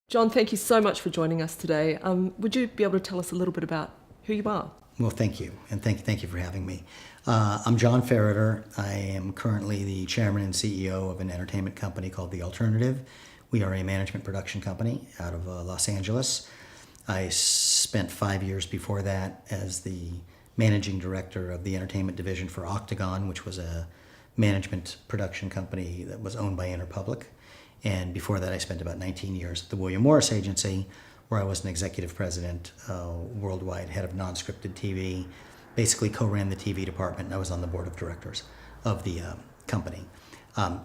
John, thank you so much for joining us today. Would you be able to tell us a little bit about who you are? Well, thank you, and thank you for having me. I'm John Ferriter. I am currently the chairman and CEO of an entertainment company called The Alternative. We are a management production company out of Los Angeles. I spent 5 years before that as the managing director of the entertainment division for Octagon, which was a management production company that was owned by Interpublic. And before that, I spent about 19 years at the William Morris Agency, where I was an executive president, worldwide head of non-scripted TV, basically co-ran the TV department, and I was on the board of directors of the company.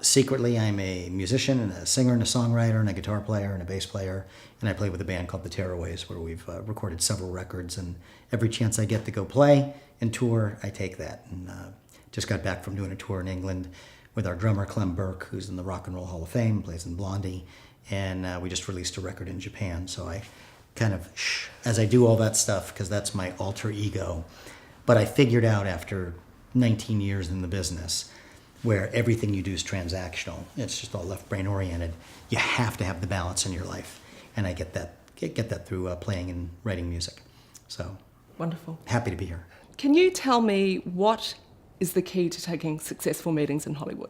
Secretly, I'm a musician and a singer and a songwriter and a guitar player and a bass player, and I play with a band called the Tearaways, where we've recorded several records, and every chance I get to go play and tour, I take that. And just got back from doing a tour in England with our drummer Clem Burke, who's in the Rock and Roll Hall of Fame, plays in Blondie, and we just released a record in Japan. So I kind of, as I do all that stuff, because that's my alter ego, but I figured out after 19 years in the business, where everything you do is transactional, it's just all left brain oriented, you have to have the balance in your life. And I get that through playing and writing music. So Wonderful. Happy to be here. Can you tell me what is the key to taking successful meetings in Hollywood?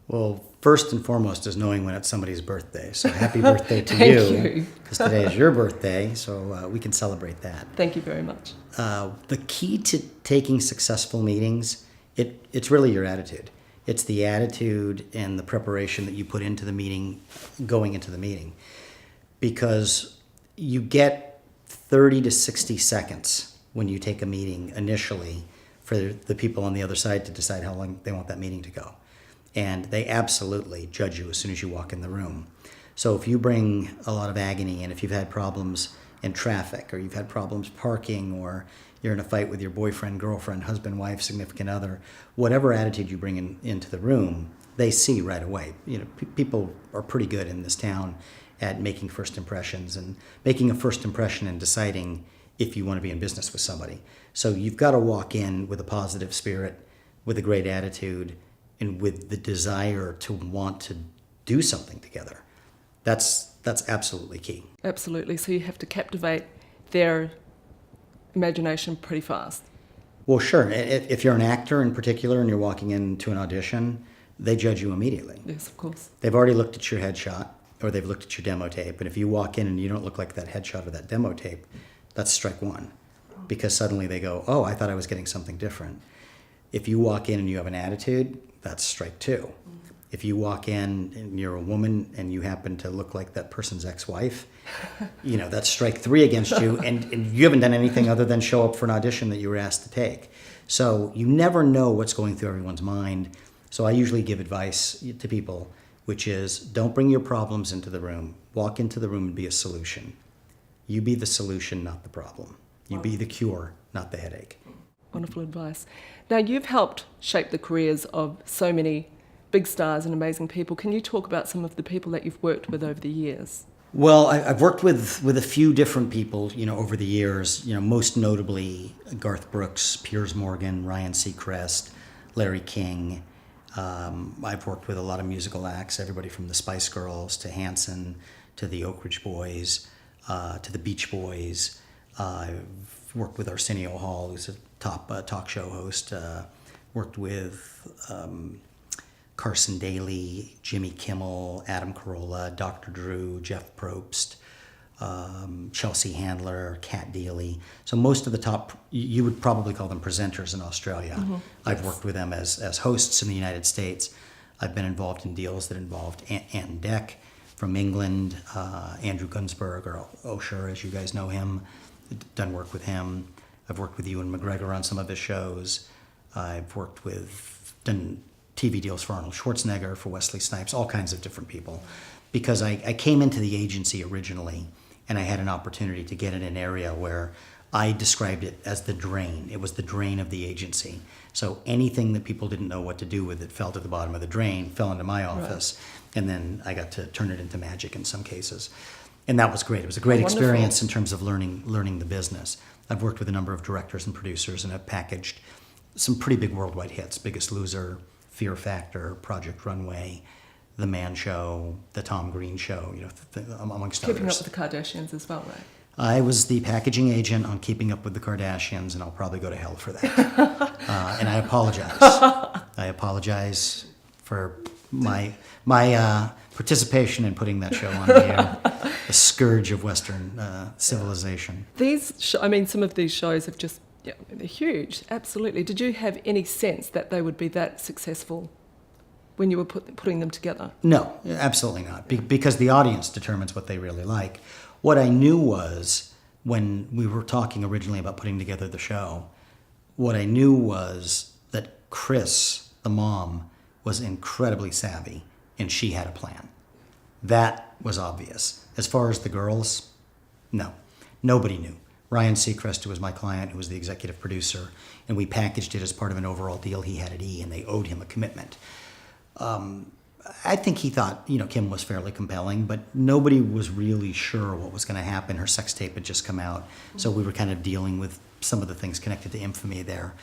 Well, first and foremost is knowing when it's somebody's birthday. So happy birthday to Thank you, because today is your birthday, so we can celebrate that. Thank you very much. The key to taking successful meetings, it's really your attitude. It's the attitude and the preparation that you put into the meeting, going into the meeting. Because you get 30 to 60 seconds when you take a meeting initially for the people on the other side to decide how long they want that meeting to go. And they absolutely judge you as soon as you walk in the room. So if you bring a lot of agony, and if you've had problems in traffic, or you've had problems parking, or you're in a fight with your boyfriend, girlfriend, husband, wife, significant other, whatever attitude you bring into the room, they see right away. People are pretty good in this town at making first impressions and making a first impression and deciding if you want to be in business with somebody. So you've got to walk in with a positive spirit, with a great attitude, and with the desire to want to do something together. That's absolutely key. Absolutely. So you have to captivate their imagination pretty fast. Well, sure. If you're an actor in particular and you're walking into an audition, they judge you immediately. Yes, of course. They've already looked at your headshot, or they've looked at your demo tape. And if you walk in and you don't look like that headshot or that demo tape, that's strike one. Because suddenly they go, oh, I thought I was getting something different. If you walk in and you have an attitude, that's strike two. If you walk in and you're a woman and you happen to look like that person's ex-wife, that's strike three against you, and you haven't done anything other than show up for an audition that you were asked to take. So you never know what's going through everyone's mind. So I usually give advice to people, which is don't bring your problems into the room. Walk into the room and be a solution. You be the solution, not the problem. You be the cure, not the headache. Wonderful advice. Now, you've helped shape the careers of so many big stars and amazing people. Can you talk about some of the people that you've worked with over the years? Well, I've worked with a few different people, over the years. Most notably Garth Brooks, Piers Morgan, Ryan Seacrest, Larry King. I've worked with a lot of musical acts, everybody from the Spice Girls to Hanson to the Oak Ridge Boys to the Beach Boys. I've worked with Arsenio Hall, who's a top talk show host. Worked with Carson Daly, Jimmy Kimmel, Adam Carolla, Dr. Drew, Jeff Probst, Chelsea Handler, Kat Deely. So most of the top, you would probably call them presenters in Australia. Mm-hmm. I've worked with them as hosts in the United States. I've been involved in deals that involved Ant Deck from England, Andrew Gunsberg, or Osher, as you guys know him. Done work with him. I've worked with Ewan McGregor on some of his shows. I've done TV deals for Arnold Schwarzenegger, for Wesley Snipes, all kinds of different people. Because I came into the agency originally, and I had an opportunity to get in an area where I described it as the drain. It was the drain of the agency. So anything that people didn't know what to do with it fell to the bottom of the drain, fell into my office, right. And then I got to turn it into magic in some cases. And that was great. It was a great experience in terms of learning the business. I've worked with a number of directors and producers, and I've packaged some pretty big worldwide hits: Biggest Loser, Fear Factor, Project Runway, The Man Show, The Tom Green Show, amongst others. Keeping Up with the Kardashians as well, right? I was the packaging agent on Keeping Up with the Kardashians, and I'll probably go to hell for that. And I apologize. I apologize for my participation in putting that show on the air, a scourge of Western civilization. Some of these shows have just, they're huge, absolutely. Did you have any sense that they would be that successful when you were putting them together? No, absolutely not, because the audience determines what they really like. What I knew was, when we were talking originally about putting together the show, what I knew was that Chris, the mom, was incredibly savvy, and she had a plan. That was obvious. As far as the girls, no. Nobody knew. Ryan Seacrest, who was my client, who was the executive producer, and we packaged it as part of an overall deal he had at E, and they owed him a commitment. I think he thought, Kim was fairly compelling, but nobody was really sure what was going to happen. Her sex tape had just come out, so we were kind of dealing with some of the things connected to infamy there.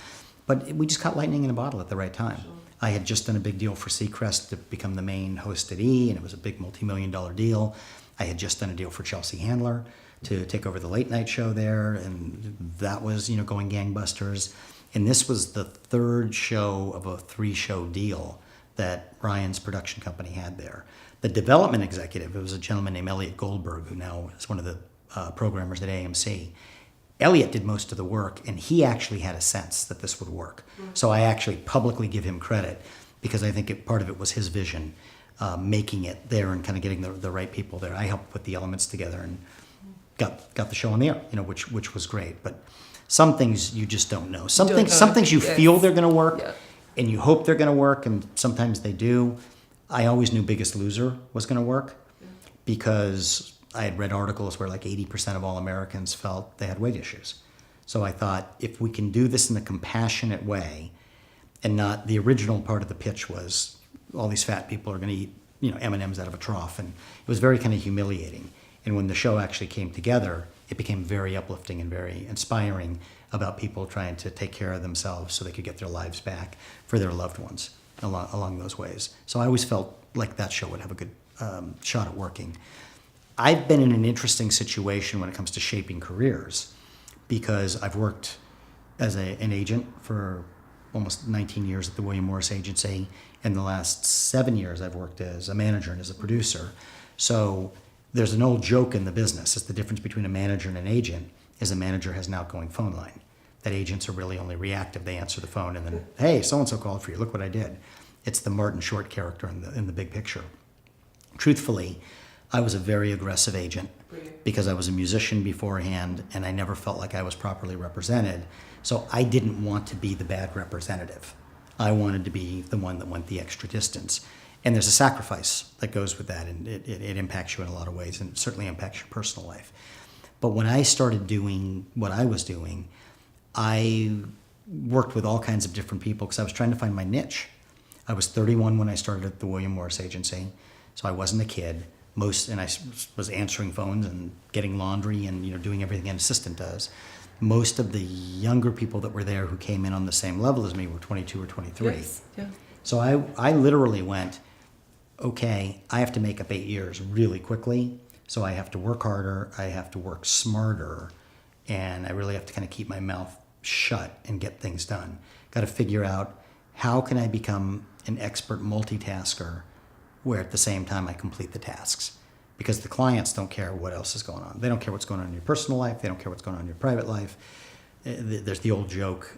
But we just caught lightning in a bottle at the right time. Sure. I had just done a big deal for Seacrest to become the main host at E, and it was a big multi-million-dollar deal. I had just done a deal for Chelsea Handler to take over the late night show there, and that was, going gangbusters. And this was the third show of a 3-show deal that Ryan's production company had there. The development executive, it was a gentleman named Elliot Goldberg, who now is one of the programmers at AMC. Elliot did most of the work, and he actually had a sense that this would work. Mm-hmm. So I actually publicly give him credit, because I think part of it was his vision, making it there and kind of getting the right people there. I helped put the elements together and got the show on the air, which was great. But some things you just don't know. Some things you feel they're going to work, and you hope they're going to work, and sometimes they do. I always knew Biggest Loser was going to work, because I had read articles where like 80% of all Americans felt they had weight issues. So I thought, if we can do this in a compassionate way, and not the original part of the pitch was all these fat people are going to eat, M&Ms out of a trough, and it was very kind of humiliating. And when the show actually came together, it became very uplifting and very inspiring about people trying to take care of themselves so they could get their lives back for their loved ones along those ways. So I always felt like that show would have a good shot at working. I've been in an interesting situation when it comes to shaping careers, because I've worked as an agent for almost 19 years at the William Morris Agency. In the last 7 years, I've worked as a manager and as a producer. So there's an old joke in the business. It's the difference between a manager and an agent is a manager has an outgoing phone line. That agents are really only reactive. They answer the phone and then, hey, so-and-so called for you. Look what I did. It's the Martin Short character in the big picture. Truthfully, I was a very aggressive agent because I was a musician beforehand, and I never felt like I was properly represented. So I didn't want to be the bad representative. I wanted to be the one that went the extra distance. And there's a sacrifice that goes with that, and it impacts you in a lot of ways, and it certainly impacts your personal life. But when I started doing what I was doing, I worked with all kinds of different people because I was trying to find my niche. I was 31 when I started at the William Morris Agency, so I wasn't a kid. And I was answering phones and getting laundry and doing everything an assistant does. Most of the younger people that were there who came in on the same level as me were 22 or 23. Yes, yeah. So I literally went, okay, I have to make up 8 years really quickly. So I have to work harder, I have to work smarter, and I really have to kind of keep my mouth shut and get things done. Got to figure out, how can I become an expert multitasker where at the same time I complete the tasks? Because the clients don't care what else is going on. They don't care what's going on in your personal life. They don't care what's going on in your private life. There's the old joke.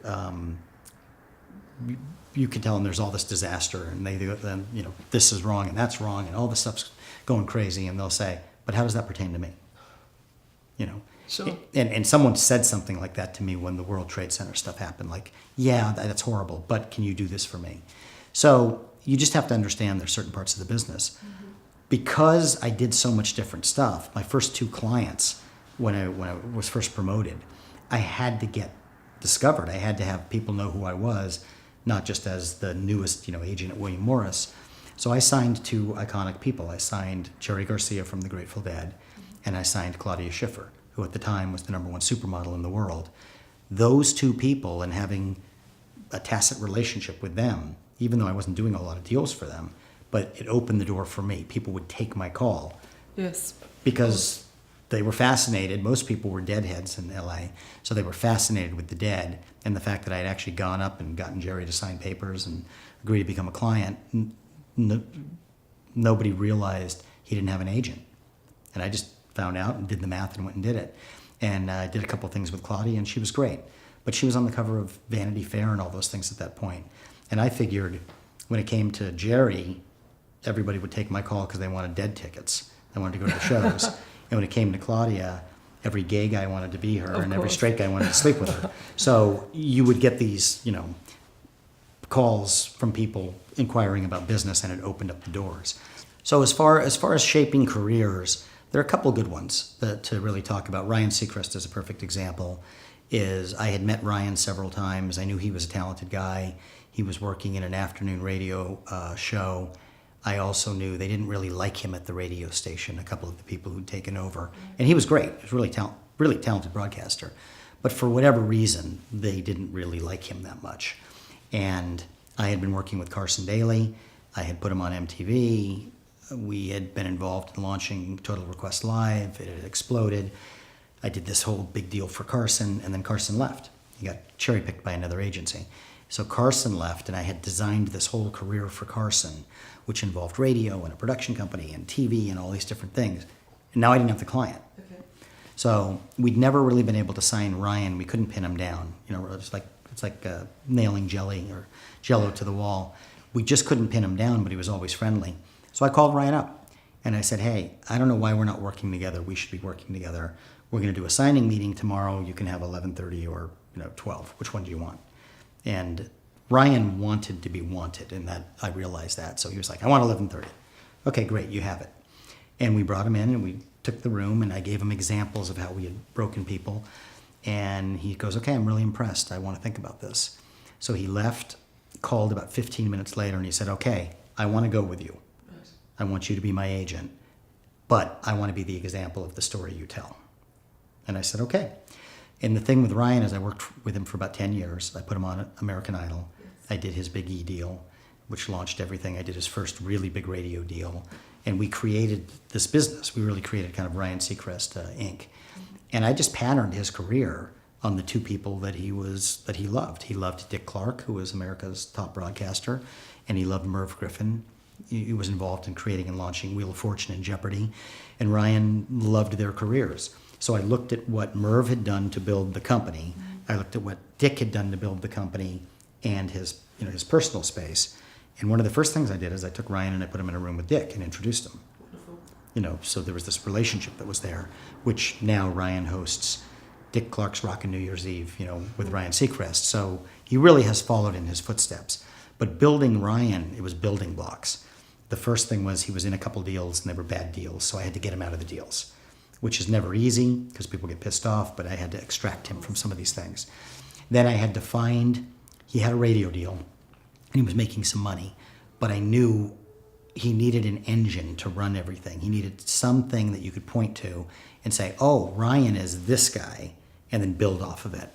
You can tell them there's all this disaster, and then this is wrong and that's wrong, and all this stuff's going crazy, and they'll say, but how does that pertain to me? Sure. And someone said something like that to me when the World Trade Center stuff happened. Like, yeah, that's horrible, but can you do this for me? So you just have to understand there's certain parts of the business. Mm-hmm. Because I did so much different stuff, my first 2 clients, when I was first promoted, I had to get discovered. I had to have people know who I was, not just as the newest agent at William Morris. So I signed 2 iconic people. I signed Jerry Garcia from the Grateful Dead, and I signed Claudia Schiffer, who at the time was the #1 supermodel in the world. Those 2 people, and having a tacit relationship with them, even though I wasn't doing a lot of deals for them, but it opened the door for me. People would take my call Yes. because they were fascinated. Most people were deadheads in LA, so they were fascinated with the dead, and the fact that I had actually gone up and gotten Jerry to sign papers and agree to become a client. Nobody realized he didn't have an agent, and I just found out and did the math and went and did it. And I did a couple of things with Claudia, and she was great. But she was on the cover of Vanity Fair and all those things at that point. And I figured when it came to Jerry, everybody would take my call because they wanted dead tickets. They wanted to go to the shows. And when it came to Claudia, every gay guy wanted to be her, and every straight guy wanted to sleep with her. So you would get these, calls from people inquiring about business, and it opened up the doors. So as far as shaping careers, there are a couple of good ones to really talk about. Ryan Seacrest is a perfect example. I had met Ryan several times. I knew he was a talented guy. He was working in an afternoon radio show. I also knew they didn't really like him at the radio station, a couple of the people who'd taken over. And he was great. He was really talented broadcaster. But for whatever reason, they didn't really like him that much. And I had been working with Carson Daly. I had put him on MTV. We had been involved in launching Total Request Live. It had exploded. I did this whole big deal for Carson, and then Carson left. He got cherry-picked by another agency. So Carson left, and I had designed this whole career for Carson, which involved radio and a production company and TV and all these different things. And now I didn't have the client. Okay. So we'd never really been able to sign Ryan. We couldn't pin him down. It's like nailing jelly or Jello to the wall. We just couldn't pin him down, but he was always friendly. So I called Ryan up, and I said, hey, I don't know why we're not working together. We should be working together. We're going to do a signing meeting tomorrow. You can have 11:30 or 12. Which one do you want? And Ryan wanted to be wanted, and that I realized that. So he was like, I want 11:30. Okay, great, you have it. And we brought him in, and we took the room, and I gave him examples of how we had broken people. And he goes, okay, I'm really impressed. I want to think about this. So he left, called about 15 minutes later, and he said, okay, I want to go with you. Right. I want you to be my agent, but I want to be the example of the story you tell. And I said, okay. And the thing with Ryan is I worked with him for about 10 years. I put him on American Idol. Yes. I did his Big E deal, which launched everything. I did his first really big radio deal. And we created this business. We really created kind of Ryan Seacrest, Inc. And I just patterned his career on the two people that he loved. He loved Dick Clark, who was America's top broadcaster, and he loved Merv Griffin. He was involved in creating and launching Wheel of Fortune and Jeopardy. And Ryan loved their careers. So I looked at what Merv had done to build the company. I looked at what Dick had done to build the company and his personal space. And one of the first things I did is I took Ryan and I put him in a room with Dick and introduced him. Wonderful. So there was this relationship that was there, which now Ryan hosts Dick Clark's Rockin' New Year's Eve, with Ryan Seacrest. So he really has followed in his footsteps. But building Ryan, it was building blocks. The first thing was he was in a couple deals and they were bad deals, so I had to get him out of the deals, which is never easy because people get pissed off, but I had to extract him from some of these things. Then I had to he had a radio deal and he was making some money, but I knew he needed an engine to run everything. He needed something that you could point to and say, oh, Ryan is this guy, and then build off of it.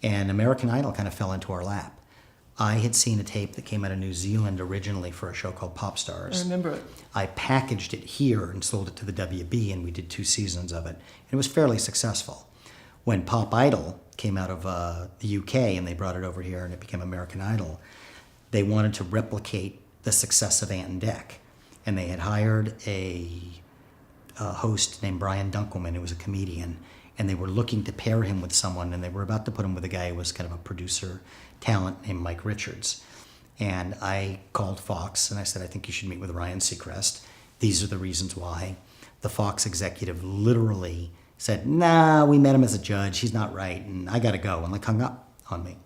And American Idol kind of fell into our lap. I had seen a tape that came out of New Zealand originally for a show called Pop Stars. I remember it. I packaged it here and sold it to the WB, and we did 2 seasons of it. And it was fairly successful. When Pop Idol came out of the UK and they brought it over here and it became American Idol, they wanted to replicate the success of Ant and Dec. And they had hired a host named Brian Dunkelman, who was a comedian, and they were looking to pair him with someone, and they were about to put him with a guy who was kind of a producer talent named Mike Richards. And I called Fox and I said, I think you should meet with Ryan Seacrest. These are the reasons why. The Fox executive literally said, nah, we met him as a judge. He's not right. And I got to go, and hung up on me.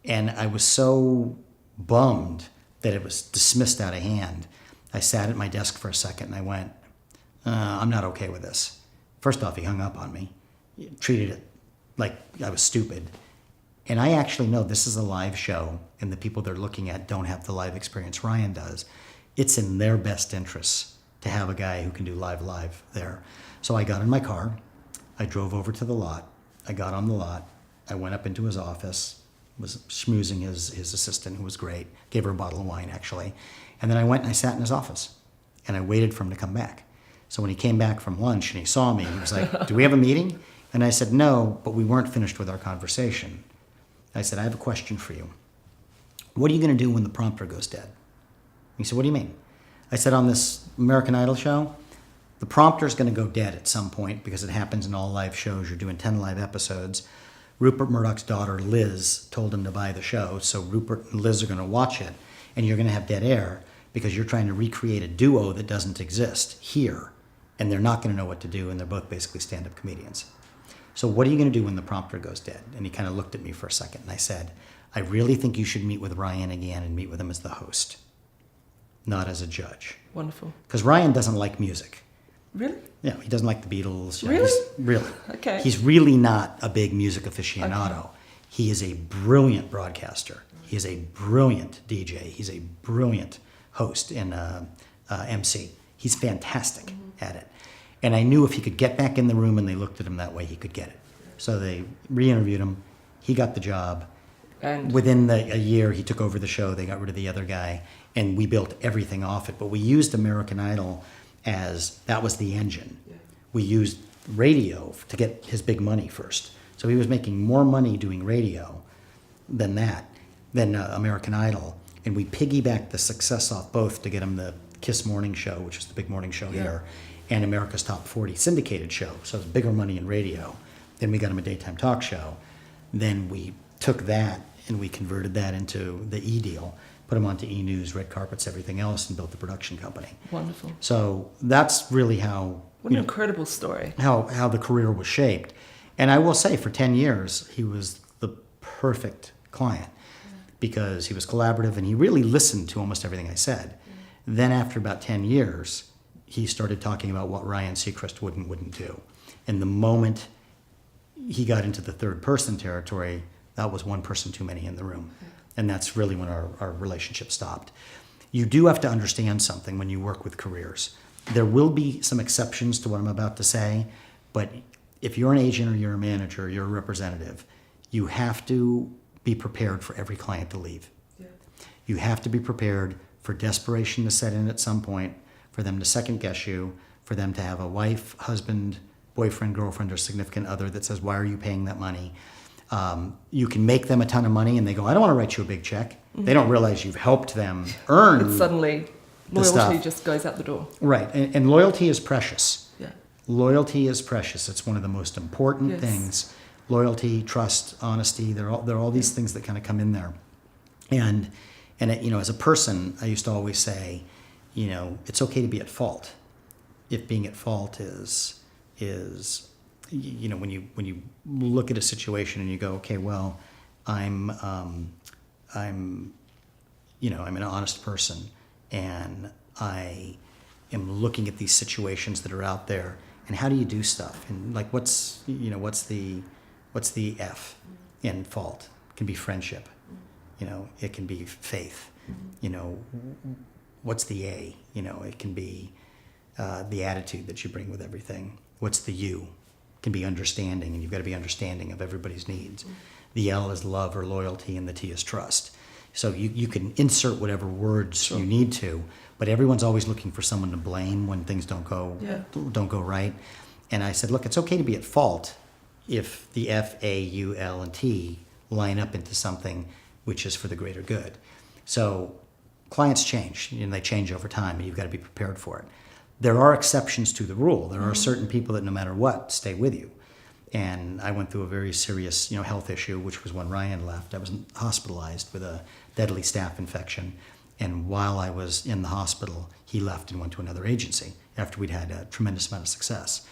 And I was so bummed that it was dismissed out of hand. I sat at my desk for a second and I went, I'm not okay with this. First off, he hung up on me. He treated it like I was stupid. And I actually know this is a live show, and the people they're looking at don't have the live experience Ryan does. It's in their best interests to have a guy who can do live there. So I got in my car. I drove over to the lot. I got on the lot. I went up into his office, was schmoozing his assistant, who was great. Gave her a bottle of wine, actually. And then I went and I sat in his office and I waited for him to come back. So when he came back from lunch and he saw me, he was like, "Do we have a meeting?" And I said, "No, but we weren't finished with our conversation." I said, "I have a question for you. What are you going to do when the prompter goes dead?" He said, "What do you mean?" I said, "On this American Idol show, the prompter's going to go dead at some point because it happens in all live shows. You're doing 10 live episodes. Rupert Murdoch's daughter, Liz, told him to buy the show. So Rupert and Liz are going to watch it, and you're going to have dead air because you're trying to recreate a duo that doesn't exist here, and they're not going to know what to do, and they're both basically stand-up comedians. So what are you going to do when the prompter goes dead?" And he kind of looked at me for a second, and I said, "I really think you should meet with Ryan again and meet with him as the host, not as a judge." Wonderful. Because Ryan doesn't like music. Really? Yeah, he doesn't like the Beatles. You know, Really? Really. Okay. He's really not a big music aficionado. Okay. He is a brilliant broadcaster. He is a brilliant DJ. He's a brilliant host and MC. He's fantastic at it. And I knew if he could get back in the room and they looked at him that way, he could get it. So they re-interviewed him. He got the job. And Within a year, he took over the show. They got rid of the other guy, and we built everything off it. But we used American Idol as that was the engine. Yeah. We used radio to get his big money first. So he was making more money doing radio than American Idol. And we piggybacked the success off both to get him the Kiss Morning Show, which is the big morning show here, and America's Top 40 syndicated show. So it's bigger money in radio. Then we got him a daytime talk show. Then we took that and we converted that into the E deal, put him onto E! News, red carpets, everything else, and built the production company. wonderful. So that's really how What an incredible story. how the career was shaped. And I will say, for 10 years, he was the perfect client because he was collaborative and he really listened to almost everything I said. Then after about 10 years, he started talking about what Ryan Seacrest would and wouldn't do. And the moment he got into the third person territory, that was one person too many in the room. And that's really when our relationship stopped. You do have to understand something when you work with careers. There will be some exceptions to what I'm about to say, but if you're an agent or you're a manager, you're a representative, you have to be prepared for every client to leave. Yeah. You have to be prepared for desperation to set in at some point, for them to second guess you, for them to have a wife, husband, boyfriend, girlfriend, or significant other that says, "Why are you paying that money?" You can make them a ton of money and they go, "I don't want to write you a big check." They don't realize you've helped them earn. But suddenly, the loyalty stuff. just goes out the door. Right. And loyalty is precious. Yeah. Loyalty is precious. It's one of the most important Yes. things. Loyalty, trust, honesty, there are all these things that kind of come in there. And it, as a person, I used to always say, it's okay to be at fault. If being at fault is when you look at a situation and you go, okay, well, I'm an honest person and I am looking at these situations that are out there, and how do you do stuff? And like, what's the F in fault? It can be friendship. It can be faith. What's the A? It can be the attitude that you bring with everything. What's the U? It can be understanding, and you've got to be understanding of everybody's needs. The L is love or loyalty, and the T is trust. So you can insert whatever words you need to, but everyone's always looking for someone to blame when things don't go right. And I said, look, it's okay to be at fault if the F, A, U, L, and T line up into something which is for the greater good. So clients change, and they change over time, and you've got to be prepared for it. There are exceptions to the rule. There are certain people that no matter what, stay with you. And I went through a very serious, health issue, which was when Ryan left. I was hospitalized with a deadly staph infection. And while I was in the hospital, he left and went to another agency after we'd had a tremendous amount of success.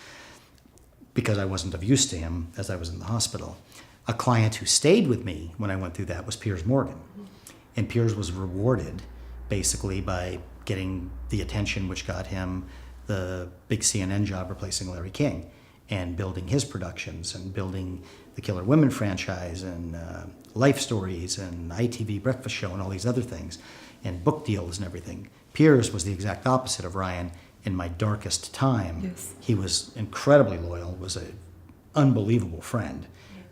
Because I wasn't of use to him as I was in the hospital. A client who stayed with me when I went through that was Piers Morgan. And Piers was rewarded basically by getting the attention which got him the big CNN job replacing Larry King, and building his productions and building the Killer Women franchise and Life Stories and ITV Breakfast Show and all these other things and book deals and everything. Piers was the exact opposite of Ryan in my darkest time. Yes. He was incredibly loyal, was an unbelievable friend,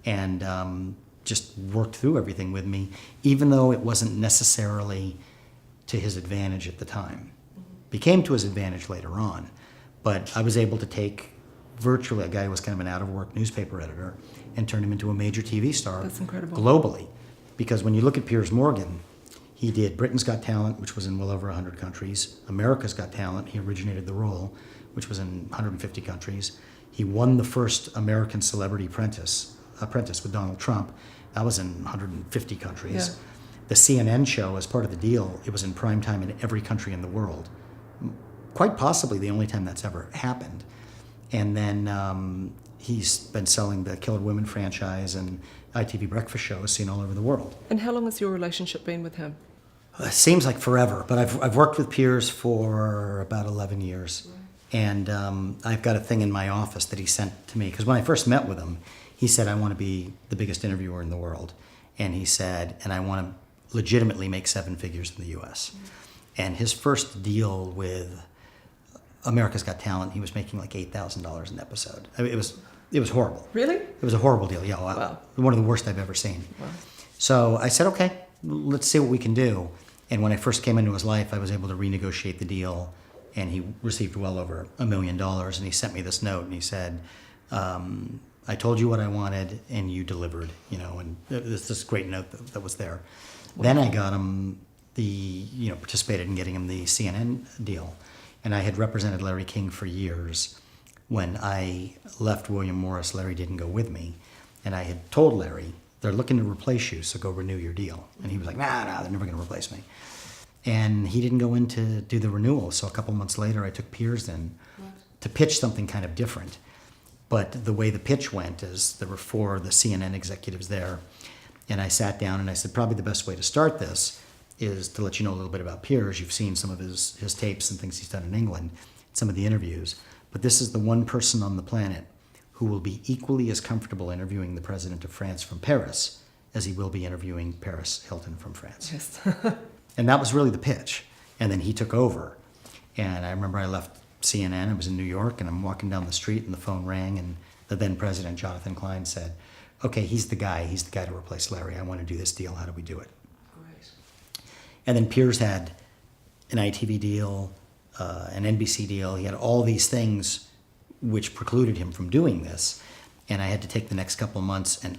and just worked through everything with me, even though it wasn't necessarily to his advantage at the time. Became to his advantage later on. But I was able to take virtually a guy who was kind of an out-of-work newspaper editor and turn him into a major TV star. That's incredible. Globally. Because when you look at Piers Morgan, he did Britain's Got Talent, which was in well over 100 countries. America's Got Talent, he originated the role, which was in 150 countries. He won the first American Celebrity Apprentice with Donald Trump. That was in 150 countries. Yeah. The CNN show, as part of the deal, it was in prime time in every country in the world. Quite possibly the only time that's ever happened. And then he's been selling the Killer Women franchise and ITV breakfast shows seen all over the world. And how long has your relationship been with him? It seems like forever, but I've worked with Piers for about 11 years. And I've got a thing in my office that he sent to me, because when I first met with him, he said, I want to be the biggest interviewer in the world. And he said, and I want to legitimately make 7 figures in the US. And his first deal with America's Got Talent, he was making like $8,000 an episode. I mean, it was horrible. Really? It was a horrible deal. Yeah, Wow. One of the worst I've ever seen. Wow. So I said, okay, let's see what we can do. And when I first came into his life, I was able to renegotiate the deal, and he received well over $1 million. And he sent me this note, and he said, I told you what I wanted, and you delivered. And this great note that was there. Wow. Then I got him participated in getting him the CNN deal. And I had represented Larry King for years. When I left William Morris, Larry didn't go with me. And I had told Larry, they're looking to replace you, so go renew your deal. And he was like, nah, they're never going to replace me. And he didn't go in to do the renewal. So a couple months later, I took Piers in to pitch something kind of different. But the way the pitch went is there were 4 of the CNN executives there. And I sat down and I said, probably the best way to start this is to let you know a little bit about Piers. You've seen some of his tapes and things he's done in England, some of the interviews. But this is the one person on the planet who will be equally as comfortable interviewing the president of France from Paris as he will be interviewing Paris Hilton from France. Yes. And that was really the pitch. And then he took over. And I remember I left CNN, I was in New York, and I'm walking down the street and the phone rang, and the then president, Jonathan Klein, said, okay, he's the guy to replace Larry. I want to do this deal. How do we do it? Great. And then Piers had an ITV deal, an NBC deal. He had all these things which precluded him from doing this. And I had to take the next couple of months and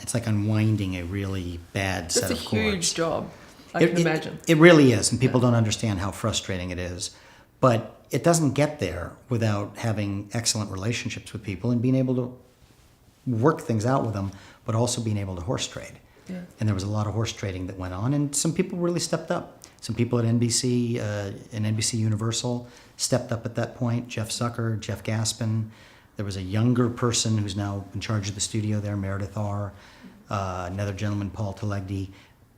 it's like unwinding a really bad set of cords. That's a huge job, I can imagine. It really is, and people don't understand how frustrating it is. But it doesn't get there without having excellent relationships with people and being able to work things out with them, but also being able to horse trade. Yeah. And there was a lot of horse trading that went on, and some people really stepped up. Some people at NBC and NBC Universal stepped up at that point. Jeff Zucker, Jeff Gaspin. There was a younger person who's now in charge of the studio there, Meredith R. Another gentleman, Paul Telegdi.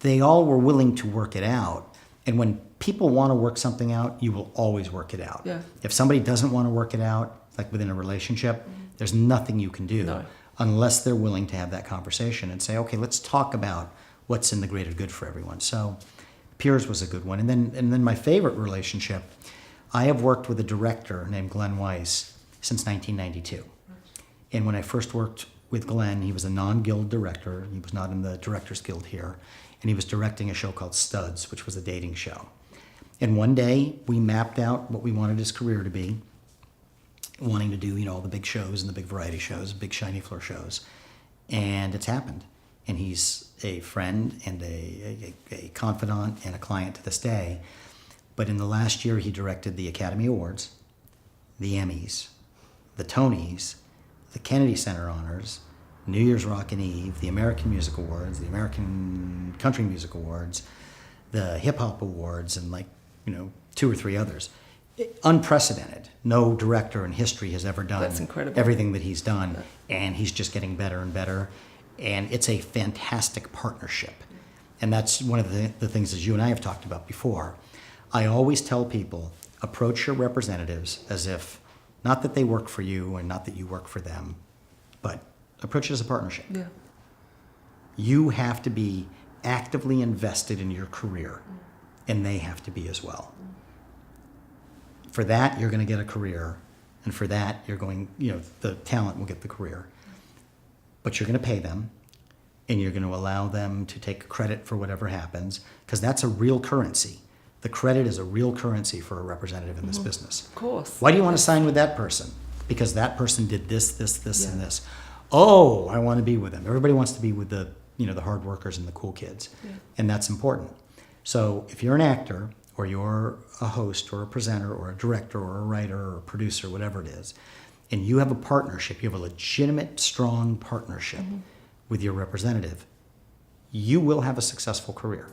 They all were willing to work it out. And when people want to work something out, you will always work it out. Yeah. If somebody doesn't want to work it out, like within a relationship, there's nothing you can do. No. Unless they're willing to have that conversation and say, okay, let's talk about what's in the greater good for everyone. So Piers was a good one. And then my favorite relationship, I have worked with a director named Glenn Weiss since 1992. And when I first worked with Glenn, he was a non-guild director. He was not in the Directors Guild here. And he was directing a show called Studs, which was a dating show. And one day we mapped out what we wanted his career to be, wanting to do, all the big shows and the big variety shows, big shiny floor shows. And it's happened. And he's a friend and a confidant and a client to this day. But in the last year, he directed the Academy Awards, the Emmys, the Tonys, the Kennedy Center Honors, New Year's Rockin' Eve, the American Music Awards, the American Country Music Awards, the Hip Hop Awards, and 2 or 3 others. Unprecedented. No director in history has ever done That's incredible. everything that he's done, and he's just getting better and better. And it's a fantastic partnership. And that's one of the things that you and I have talked about before. I always tell people, approach your representatives as if, not that they work for you and not that you work for them, but approach it as a partnership. Yeah. You have to be actively invested in your career, and they have to be as well. For that, you're going to get a career, and for that, the talent will get the career. But you're going to pay them, and you're going to allow them to take credit for whatever happens, because that's a real currency. The credit is a real currency for a representative in this business. Of course. Why do you want to sign with that person? Because that person did this, and Yeah. this. Oh, I want to be with them. Everybody wants to be with the, the hard workers and the cool kids. Yeah. And that's important. So if you're an actor or you're a host or a presenter or a director or a writer or a producer, whatever it is, and you have a partnership, you have a legitimate, strong partnership with your representative, you will have a successful career.